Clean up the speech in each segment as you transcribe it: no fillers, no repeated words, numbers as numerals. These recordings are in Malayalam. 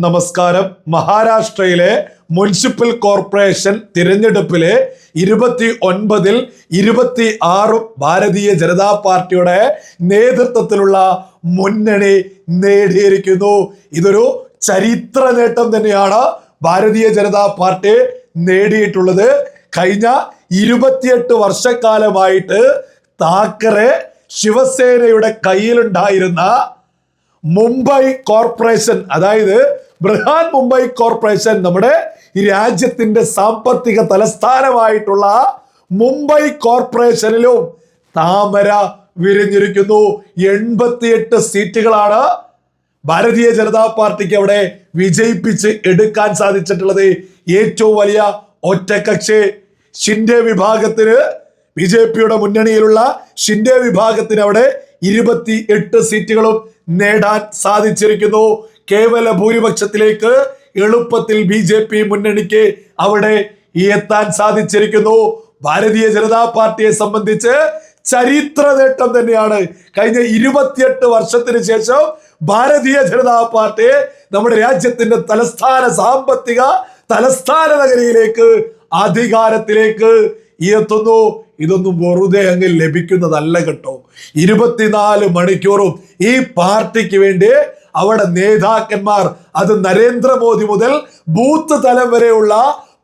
നമസ്കാരം. മഹാരാഷ്ട്രയിലെ മുനിസിപ്പൽ കോർപ്പറേഷൻ തിരഞ്ഞെടുപ്പിലെ 29-ൽ 26 ഭാരതീയ ജനതാ പാർട്ടിയുടെ നേതൃത്വത്തിലുള്ള മുന്നണി നേടിയിരിക്കുന്നു. ഇതൊരു ചരിത്ര നേട്ടം തന്നെയാണ് ഭാരതീയ ജനതാ പാർട്ടി നേടിയിട്ടുള്ളത്. കഴിഞ്ഞ 28 വർഷക്കാലമായിട്ട് താക്കറെ ശിവസേനയുടെ കയ്യിലുണ്ടായിരുന്ന മുംബൈ കോർപ്പറേഷൻ, അതായത് ബൃഹാൻ മുംബൈ കോർപ്പറേഷൻ, നമ്മുടെ രാജ്യത്തിന്റെ സാമ്പത്തിക തലസ്ഥാനമായിട്ടുള്ള മുംബൈ കോർപ്പറേഷനിലും താമര വിരിഞ്ഞിരിക്കുന്നു. 88 സീറ്റുകളാണ് ഭാരതീയ ജനതാ പാർട്ടിക്ക് അവിടെ വിജയിപ്പിച്ച് എടുക്കാൻ സാധിച്ചിട്ടുള്ളത്. ഏറ്റവും വലിയ ഒറ്റക്കക്ഷി ഷിൻഡെ വിഭാഗത്തിന്, BJPയുടെ മുന്നണിയിലുള്ള ഷിൻഡെ വിഭാഗത്തിന് അവിടെ 28 സീറ്റുകളും നേടാൻ സാധിച്ചിരിക്കുന്നു. കേവല ഭൂരിപക്ഷത്തിലേക്ക് എളുപ്പത്തിൽ BJP മുന്നണിക്ക് അവിടെ എത്താൻ സാധിച്ചിരിക്കുന്നു. ഭാരതീയ ജനതാ പാർട്ടിയെ സംബന്ധിച്ച് ചരിത്ര നേട്ടം തന്നെയാണ്. കഴിഞ്ഞ 28 വർഷത്തിന് ശേഷം ഭാരതീയ ജനതാ പാർട്ടി നമ്മുടെ രാജ്യത്തിന്റെ സാമ്പത്തിക തലസ്ഥാന നഗരിയിലേക്ക്, അധികാരത്തിലേക്ക് എത്തുന്നു. ഇതൊന്നും വെറുതെ അങ്ങ് ലഭിക്കുന്നതല്ല കേട്ടോ. 24 മണിക്കൂറും ഈ പാർട്ടിക്ക് വേണ്ടി അവിടെ നേതാക്കന്മാർ, അത് നരേന്ദ്രമോദി മുതൽ ബൂത്ത് തലം വരെയുള്ള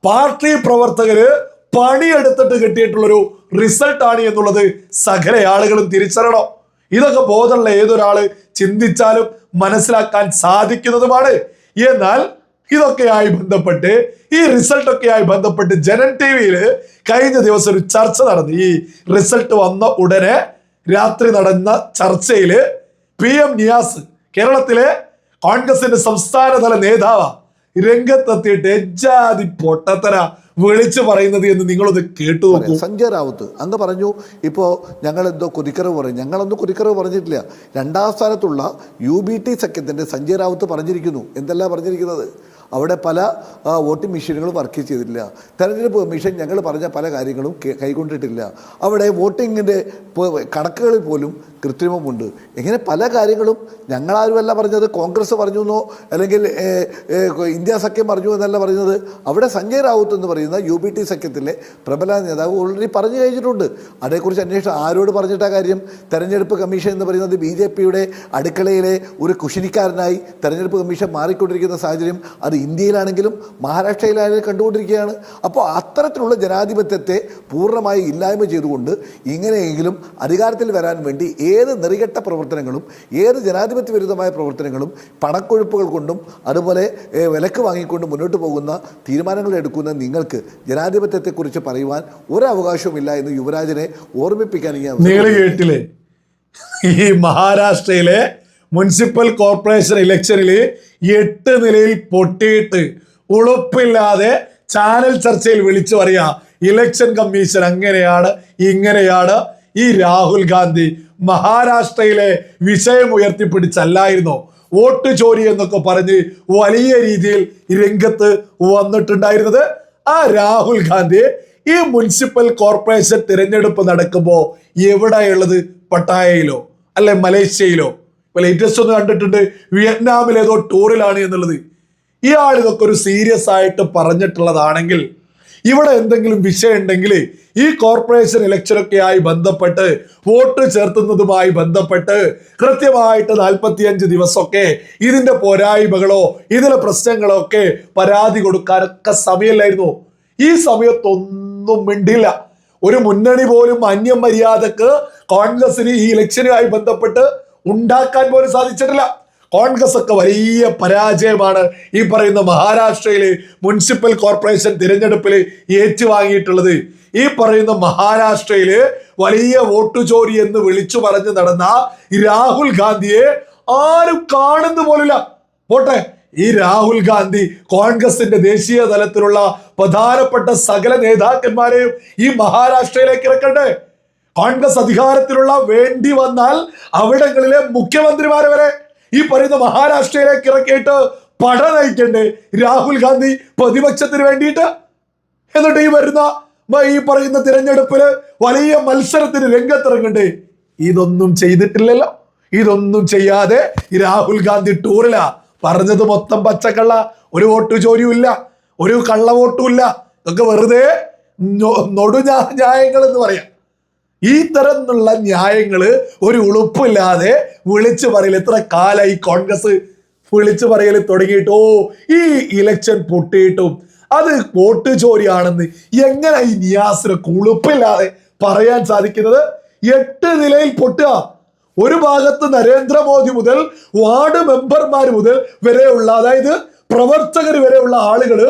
പാർട്ടി പ്രവർത്തകര് പണിയെടുത്തിട്ട് കിട്ടിയിട്ടുള്ളൊരു റിസൾട്ട് ആണ് എന്നുള്ളത് സകല ആളുകളും തിരിച്ചറിയണം. ഇതൊക്കെ ബോധമുള്ള ഏതൊരാള് ചിന്തിച്ചാലും മനസ്സിലാക്കാൻ സാധിക്കുന്നതുമാണ്. എന്നാൽ ഇതൊക്കെയായി ബന്ധപ്പെട്ട്, ഈ റിസൾട്ടൊക്കെയായി ബന്ധപ്പെട്ട് ജനൻ TV-യിൽ കഴിഞ്ഞ ദിവസം ഒരു ചർച്ച നടന്നു. ഈ റിസൾട്ട് വന്ന ഉടനെ രാത്രി നടന്ന ചർച്ചയിൽ PM നിയാസ്, കേരളത്തിലെ കോൺഗ്രസിന്റെ സംസ്ഥാനതല നേതാവ്, രംഗത്തെത്തിയിട്ട് എജാതി പൊട്ടത്തര വിളിച്ചു പറയുന്നത് എന്ന് നിങ്ങളൊന്ന് കേട്ടു നോക്കൂ. സഞ്ജയ് റാവുത്ത് അന്ന് പറഞ്ഞു, ഇപ്പോൾ ഞങ്ങൾ എന്തോ കുതിക്കറവ് പറയും. ഞങ്ങളൊന്നും കുതിക്കറവ് പറഞ്ഞിട്ടില്ല. 2ാം സ്ഥാനത്തുള്ള UBT സഖ്യത്തിൻ്റെ സഞ്ജയ് റാവുത്ത് പറഞ്ഞിരിക്കുന്നു. എന്തെല്ലാം പറഞ്ഞിരിക്കുന്നത്? അവിടെ പല വോട്ടിംഗ് മെഷീനുകളും വർക്ക് ചെയ്തിട്ടില്ല. തെരഞ്ഞെടുപ്പ് കമ്മീഷൻ ഞങ്ങൾ പറഞ്ഞ പല കാര്യങ്ങളും കൈക്കൊണ്ടിട്ടില്ല. അവിടെ വോട്ടിങ്ങിൻ്റെ കണക്കുകളിൽ പോലും കൃത്രിമമുണ്ട്. ഇങ്ങനെ പല കാര്യങ്ങളും ഞങ്ങളാരുമല്ല പറഞ്ഞത്. കോൺഗ്രസ് പറഞ്ഞു എന്നോ അല്ലെങ്കിൽ ഇന്ത്യ സഖ്യം പറഞ്ഞു എന്നല്ല പറയുന്നത്. അവിടെ സഞ്ജയ് റാവുത്ത് എന്ന് പറയുന്ന UBT സഖ്യത്തിലെ പ്രബല നേതാവ് ഓൾറെഡി പറഞ്ഞു കഴിഞ്ഞിട്ടുണ്ട്. അതേക്കുറിച്ച് അന്വേഷണം ആരോട് പറഞ്ഞിട്ടാ കാര്യം? തെരഞ്ഞെടുപ്പ് കമ്മീഷൻ എന്ന് പറയുന്നത് BJPയുടെ അടുക്കളയിലെ ഒരു കുശിനിക്കാരനായി തെരഞ്ഞെടുപ്പ് കമ്മീഷൻ മാറിക്കൊണ്ടിരിക്കുന്ന സാഹചര്യം അത് ഇന്ത്യയിലാണെങ്കിലും മഹാരാഷ്ട്രയിലാണെങ്കിലും കണ്ടുകൊണ്ടിരിക്കുകയാണ്. അപ്പോൾ അത്തരത്തിലുള്ള ജനാധിപത്യത്തെ പൂർണ്ണമായി ഇല്ലായ്മ ചെയ്തുകൊണ്ട് ഇങ്ങനെയെങ്കിലും അധികാരത്തിൽ വരാൻ വേണ്ടി ഏത് നെറികെട്ട പ്രവർത്തനങ്ങളും, ഏത് ജനാധിപത്യ വിരുദ്ധമായ പ്രവർത്തനങ്ങളും പണക്കൊഴുപ്പുകൾ കൊണ്ടും അതുപോലെ വിലക്ക് വാങ്ങിക്കൊണ്ട് മുന്നോട്ട് പോകുന്ന തീരുമാനങ്ങൾ എടുക്കുന്ന നിങ്ങൾക്ക് ജനാധിപത്യത്തെക്കുറിച്ച് പറയുവാൻ ഒരവകാശവുമില്ല എന്ന് യുവരാജനെ ഓർമ്മിപ്പിക്കാൻ കേട്ടില്ലേ? ഈ മഹാരാഷ്ട്രയിലെ മുനിസിപ്പൽ കോർപ്പറേഷൻ ഇലക്ഷനിൽ 8 നിലയിൽ പൊട്ടിയിട്ട് ഉളുപ്പില്ലാതെ ചാനൽ ചർച്ചയിൽ വിളിച്ചു പറയാ ഇലക്ഷൻ കമ്മീഷൻ അങ്ങനെയാണ് ഇങ്ങനെയാണ്. ഈ രാഹുൽ ഗാന്ധി മഹാരാഷ്ട്രയിലെ വിഷയം ഉയർത്തിപ്പിടിച്ചല്ലായിരുന്നോ വോട്ട് ചോരി എന്നൊക്കെ പറഞ്ഞ് വലിയ രീതിയിൽ രംഗത്ത് വന്നിട്ടുണ്ടായിരുന്നത്? ആ രാഹുൽ ഗാന്ധി ഈ മുനിസിപ്പൽ കോർപ്പറേഷൻ തിരഞ്ഞെടുപ്പ് നടക്കുമ്പോ എവിടെയുള്ളത്? പട്ടായയിലോ അല്ലെ മലേഷ്യയിലോ? ഇപ്പൊ ലേറ്റസ്റ്റ് ഒന്ന് കണ്ടിട്ടുണ്ട്, വിയറ്റ്നാമിൽ ഏതോ ടൂറിലാണ് എന്നുള്ളത്. ഇയാൾ ഇതൊക്കെ ഒരു സീരിയസ് ആയിട്ട് പറഞ്ഞിട്ടുള്ളതാണെങ്കിൽ, ഇവിടെ എന്തെങ്കിലും വിഷയം ഉണ്ടെങ്കിൽ ഈ കോർപ്പറേഷൻ ഇലക്ഷനൊക്കെ ആയി ബന്ധപ്പെട്ട്, വോട്ട് ചേർത്തുന്നതുമായി ബന്ധപ്പെട്ട് കൃത്യമായിട്ട് 45 ദിവസമൊക്കെ ഇതിന്റെ പോരായ്മകളോ ഇതിലെ പ്രശ്നങ്ങളോ ഒക്കെ പരാതി കൊടുക്കാനൊക്കെ സമയമില്ലായിരുന്നു. ഈ സമയത്തൊന്നും മിണ്ടില്ല. ഒരു മുന്നണി പോലും അന്യം മര്യാദക്ക് കോൺഗ്രസിന് ഈ ഇലക്ഷനുമായി ബന്ധപ്പെട്ട് ഉണ്ടാക്കാൻ പോലും സാധിച്ചിട്ടില്ല. കോൺഗ്രസ് ഒക്കെ വലിയ പരാജയമാണ് ഈ പറയുന്ന മഹാരാഷ്ട്രയിലെ മുനിസിപ്പൽ കോർപ്പറേഷൻ തിരഞ്ഞെടുപ്പിൽ ഏറ്റുവാങ്ങിയിട്ടുള്ളത്. ഈ പറയുന്ന മഹാരാഷ്ട്രയില് വലിയ വോട്ട് ചോരി എന്ന് വിളിച്ചു പറഞ്ഞു നടന്ന രാഹുൽ ഗാന്ധിയെ ആരും കാണുന്ന പോലില്ല. പോട്ടെ, ഈ രാഹുൽ ഗാന്ധി കോൺഗ്രസിന്റെ ദേശീയ തലത്തിലുള്ള പ്രധാനപ്പെട്ട സകല നേതാക്കന്മാരെയും ഈ മഹാരാഷ്ട്രയിലേക്ക് ഇറക്കണ്ടേ? കോൺഗ്രസ് അധികാരത്തിലുള്ള വേണ്ടി വന്നാൽ അവിടങ്ങളിലെ മുഖ്യമന്ത്രിമാരെ വരെ ഈ പറയുന്ന മഹാരാഷ്ട്രയിലേക്ക് ഇറക്കിയിട്ട് പട നയിക്കണ്ടേ രാഹുൽ ഗാന്ധി പ്രതിപക്ഷത്തിന് വേണ്ടിയിട്ട്? എന്നിട്ട് ഈ പറയുന്ന തിരഞ്ഞെടുപ്പില് വലിയ മത്സരത്തിന് രംഗത്തിറങ്ങണ്ടേ? ഇതൊന്നും ചെയ്തിട്ടില്ലല്ലോ. ഇതൊന്നും ചെയ്യാതെ രാഹുൽ ഗാന്ധി ടൂറിലാ, പറഞ്ഞത് മൊത്തം പച്ചക്കള്ള, ഒരു വോട്ട് ചോരിയും ഇല്ല, ഒരു കള്ള വോട്ടും ഇല്ല. ഇതൊക്കെ വെറുതെ ന്യായങ്ങൾ എന്ന് പറയാം. ഈ തരത്തിലുള്ള ന്യായങ്ങള് ഒരു ഉളുപ്പില്ലാതെ വിളിച്ചു പറയൽ എത്ര കാലായി കോൺഗ്രസ് വിളിച്ചു പറയൽ തുടങ്ങിയിട്ട്. ഓ, ഈ ഇലക്ഷൻ പൊട്ടിയിട്ടും അത് വോട്ട് ചോരിയാണെന്ന് എങ്ങനെ ഈ നിയാസിനൊക്കെ ഉളുപ്പില്ലാതെ പറയാൻ സാധിക്കുന്നത്? 8 നിലയിൽ പൊട്ടുക. ഒരു ഭാഗത്ത് നരേന്ദ്രമോദി മുതൽ വാർഡ് മെമ്പർമാർ മുതൽ വരെയുള്ള, അതായത് പ്രവർത്തകർ വരെയുള്ള ആളുകൾ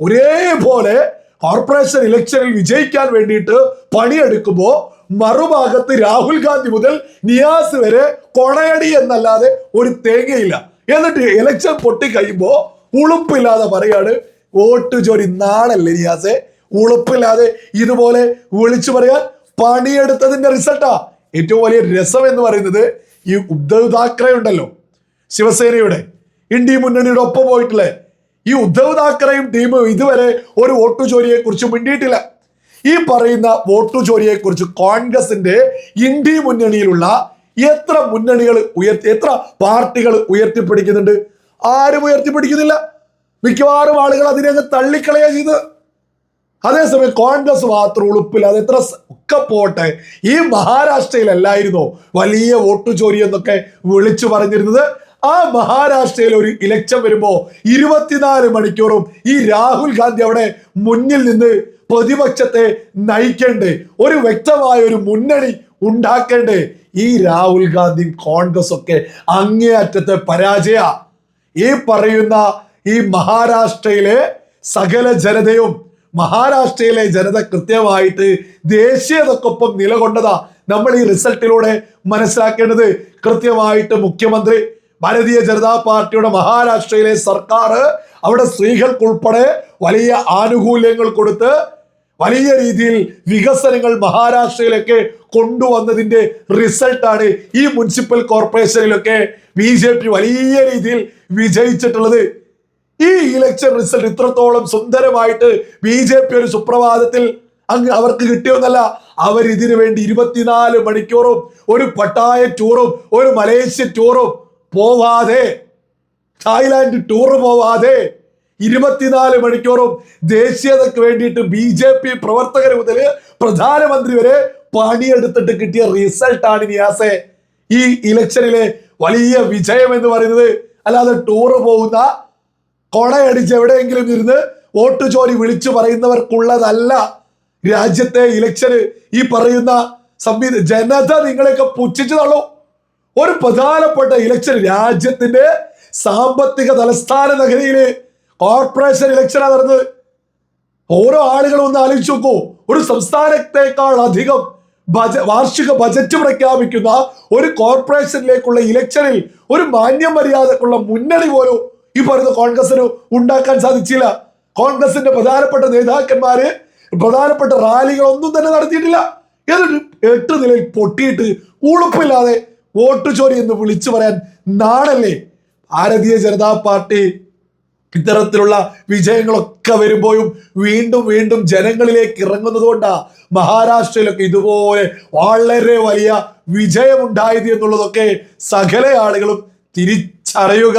ഒരേപോലെ കോർപ്പറേഷൻ ഇലക്ഷനിൽ വിജയിക്കാൻ വേണ്ടിയിട്ട് പണിയെടുക്കുമ്പോൾ മറുഭാഗത്ത് രാഹുൽ ഗാന്ധി മുതൽ നിയാസ് വരെ കൊണയടി എന്നല്ലാതെ ഒരു തേങ്ങയില്ല. എന്നിട്ട് ഇലക്ഷൻ പൊട്ടി കഴിയുമ്പോ ഉളുപ്പില്ലാതെ പറയാണ് വോട്ട് ചോരി. നാളല്ലേ നിയാസെ ഉളുപ്പില്ലാതെ ഇതുപോലെ വിളിച്ചു പറയാൻ? പണിയെടുത്തതിന്റെ റിസൾട്ടാ. ഏറ്റവും വലിയ രസം എന്ന് പറയുന്നത് ഈ ഉദ്ധവ് താക്കറെ ഉണ്ടല്ലോ, ശിവസേനയുടെ ഇന്ത്യ മുന്നണിയുടെ ഒപ്പം പോയിട്ടില്ലേ, ഈ ഉദ്ധവ് താക്കറെയും ടീമും ഇതുവരെ ഒരു വോട്ട് ചോരിയെ കുറിച്ച് മിണ്ടിയിട്ടില്ല. ഈ പറയുന്ന വോട്ട് ചോരിയെ കുറിച്ച് കോൺഗ്രസിന്റെ ഇന്ത്യ മുന്നണിയിലുള്ള എത്ര മുന്നണികൾ എത്ര പാർട്ടികൾ ഉയർത്തിപ്പിടിക്കുന്നുണ്ട്? ആരും ഉയർത്തിപ്പിടിക്കുന്നില്ല. മിക്കവാറും ആളുകൾ അതിനെ തള്ളിക്കളയാ ചെയ്തത്. അതേസമയം കോൺഗ്രസ് മാത്രം ഉളുപ്പില്ല. അത് എത്ര ഒക്കെ പോട്ടെ, ഈ മഹാരാഷ്ട്രയിലല്ലായിരുന്നോ വലിയ വോട്ട് ചോരി എന്നൊക്കെ വിളിച്ചു പറഞ്ഞിരുന്നത്? ആ മഹാരാഷ്ട്രയിൽ ഒരു ഇലക്ഷൻ വരുമ്പോ 24 മണിക്കൂറും ഈ രാഹുൽ ഗാന്ധി അവിടെ മുന്നിൽ നിന്ന് പ്രതിപക്ഷത്തെ നയിക്കേണ്ടേ, ഒരു വ്യക്തമായ ഒരു മുന്നണി ഉണ്ടാക്കേണ്ടേ? ഈ രാഹുൽ ഗാന്ധി കോൺഗ്രസ് ഒക്കെ അങ്ങേയറ്റത്തെ പരാജയ. ഈ പറയുന്ന ഈ മഹാരാഷ്ട്രയിലെ സകല ജനതയും, മഹാരാഷ്ട്രയിലെ ജനത കൃത്യമായിട്ട് ദേശീയതക്കൊപ്പം നിലകൊണ്ടതാ. നമ്മൾ ഈ റിസൾട്ടിലൂടെ മനസ്സിലാക്കേണ്ടത് കൃത്യമായിട്ട് മുഖ്യമന്ത്രി, ഭാരതീയ ജനതാ പാർട്ടിയുടെ മഹാരാഷ്ട്രയിലെ സർക്കാർ അവിടെ സ്ത്രീകൾക്കുൾപ്പെടെ വലിയ ആനുകൂല്യങ്ങൾ കൊടുത്ത് വലിയ രീതിയിൽ വികസനങ്ങൾ മഹാരാഷ്ട്രയിലൊക്കെ കൊണ്ടുവന്നതിന്റെ റിസൾട്ടാണ് ഈ മുനിസിപ്പൽ കോർപ്പറേഷനിലൊക്കെ BJP വലിയ രീതിയിൽ വിജയിച്ചിട്ടുള്ളത്. ഈ ഇലക്ഷൻ റിസൾട്ട് ഇത്രത്തോളം സുന്ദരമായിട്ട് BJP ഒരു സുപ്രഭാതത്തിൽ അങ്ങ് അവർക്ക് കിട്ടിയൊന്നല്ല. അവർ ഇതിനു വേണ്ടി 24 മണിക്കൂറും ഒരു പട്ടായ ടൂറും ഒരു മലേഷ്യ ടൂറും പോവാതെ, തായ്ലാന്റ് ടൂർ പോവാതെ 24 മണിക്കൂറും ദേശീയതയ്ക്ക് വേണ്ടിയിട്ട് BJP പ്രവർത്തകർ മുതൽ പ്രധാനമന്ത്രി വരെ പണിയെടുത്തിട്ട് കിട്ടിയ റിസൾട്ടാണ് നിയാസെ ഈ ഇലക്ഷനിലെ വലിയ വിജയം എന്ന് പറയുന്നത്. അല്ലാതെ ടൂറ് പോകുന്ന, കൊണയടിച്ച് എവിടെയെങ്കിലും ഇരുന്ന് വോട്ട് ചോരി വിളിച്ചു പറയുന്നവർക്കുള്ളതല്ല രാജ്യത്തെ ഇലക്ഷന്. ഈ പറയുന്ന ജനത നിങ്ങളെയൊക്കെ പുച്ഛിച്ചു തള്ളൂ. ഒരു പ്രധാനപ്പെട്ട ഇലക്ഷൻ, രാജ്യത്തിന്റെ സാമ്പത്തിക തലസ്ഥാന നഗരിയില് കോർപ്പറേഷൻ ഇലക്ഷനാണ് നടന്നത്. ഓരോ ആളുകളും ഒന്ന് ആലോചിച്ച് നോക്കൂ. ഒരു സംസ്ഥാനത്തേക്കാൾ അധികം വാർഷിക ബജറ്റ് പ്രഖ്യാപിക്കുന്ന ഒരു കോർപ്പറേഷനിലേക്കുള്ള ഇലക്ഷനിൽ ഒരു മാന്യം മര്യാദക്കുള്ള മുന്നണി പോലും ഈ പറയുന്ന കോൺഗ്രസിന് ഉണ്ടാക്കാൻ സാധിച്ചില്ല. കോൺഗ്രസിന്റെ പ്രധാനപ്പെട്ട നേതാക്കന്മാര് പ്രധാനപ്പെട്ട റാലികളൊന്നും തന്നെ നടത്തിയിട്ടില്ല. ഏതൊരു 8 നിലയിൽ പൊട്ടിയിട്ട് ഉളുപ്പില്ലാതെ വോട്ട് ചോരി എന്ന് വിളിച്ചു പറയാൻ നാടല്ലേ? ഭാരതീയ ജനതാ പാർട്ടി ഇത്തരത്തിലുള്ള വിജയങ്ങളൊക്കെ വരുമ്പോഴും വീണ്ടും വീണ്ടും ജനങ്ങളിലേക്ക് ഇറങ്ങുന്നത് കൊണ്ടാ മഹാരാഷ്ട്രയിലൊക്കെ ഇതുപോലെ വളരെ വലിയ വിജയമുണ്ടായത് എന്നുള്ളതൊക്കെ സകല ആളുകളും തിരിച്ചറിയുക.